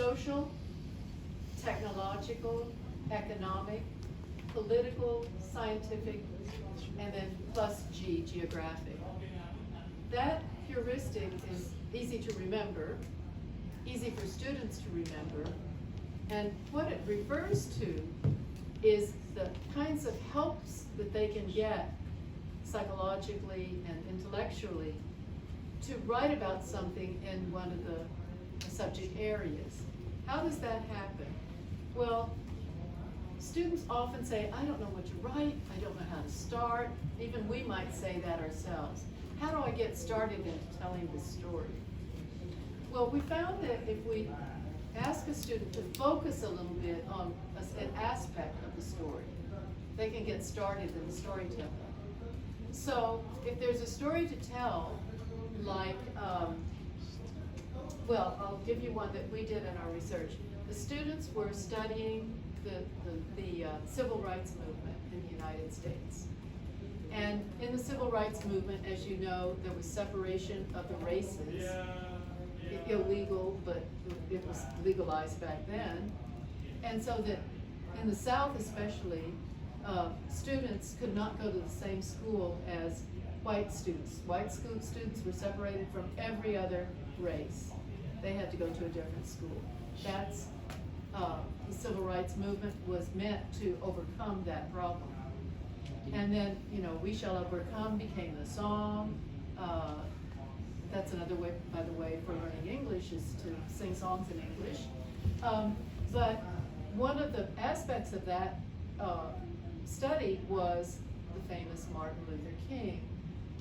social, technological, economic, political, scientific, and then plus G, geographic. That heuristic is easy to remember, easy for students to remember, and what it refers to is the kinds of helps that they can get psychologically and intellectually to write about something in one of the subject areas. How does that happen? Well, students often say, I don't know what to write, I don't know how to start. Even we might say that ourselves. How do I get started in telling this story? Well, we found that if we ask a student to focus a little bit on an aspect of the story, they can get started in the storytelling. So if there's a story to tell, like, well, I'll give you one that we did in our research. The students were studying the civil rights movement in the United States. And in the civil rights movement, as you know, there was separation of the races. Illegal, but it was legalized back then. And so that in the South especially, students could not go to the same school as white students. White students were separated from every other race. They had to go to a different school. That's the civil rights movement was meant to overcome that problem. And then, you know, We Shall Overcome became the song. That's another way, by the way, for learning English is to sing songs in English. But one of the aspects of that study was the famous Martin Luther King,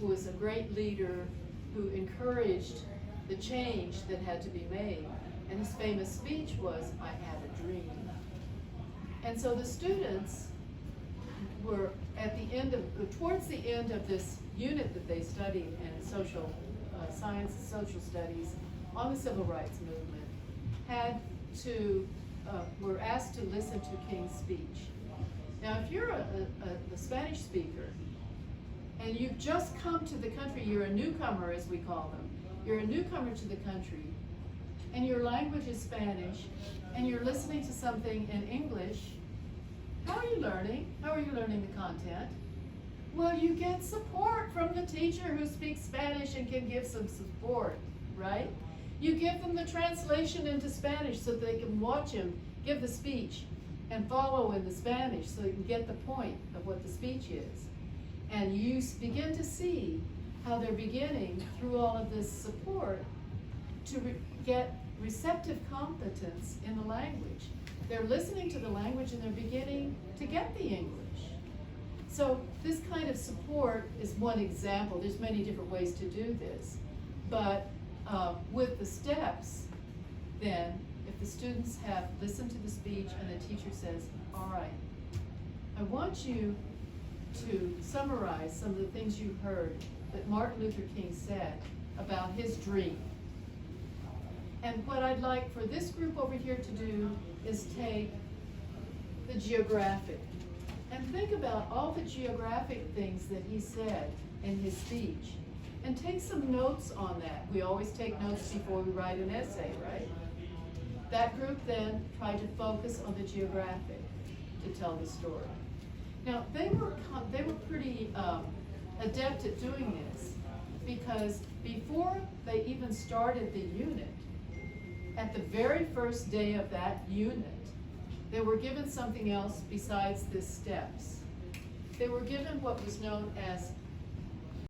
who was a great leader who encouraged the change that had to be made. And his famous speech was, I have a dream. And so the students were at the end of, towards the end of this unit that they studied in social science and social studies on the civil rights movement, were asked to listen to King's speech. Now, if you're a Spanish speaker and you've just come to the country, you're a newcomer, as we call them. You're a newcomer to the country, and your language is Spanish, and you're listening to something in English. How are you learning? How are you learning the content? Well, you get support from the teacher who speaks Spanish and can give some support, right? You give them the translation into Spanish so they can watch him give the speech and follow in the Spanish so you can get the point of what the speech is. And you begin to see how they're beginning, through all of this support, to get receptive competence in the language. They're listening to the language and they're beginning to get the English. So this kind of support is one example. There's many different ways to do this. But with the steps, then, if the students have listened to the speech and the teacher says, all right, I want you to summarize some of the things you heard that Martin Luther King said about his dream. And what I'd like for this group over here to do is take the geographic and think about all the geographic things that he said in his speech and take some notes on that. We always take notes before we write an essay, right? That group then tried to focus on the geographic to tell the story. Now, they were pretty adept at doing this because before they even started the unit, at the very first day of that unit, they were given something else besides the steps. They were given what was known as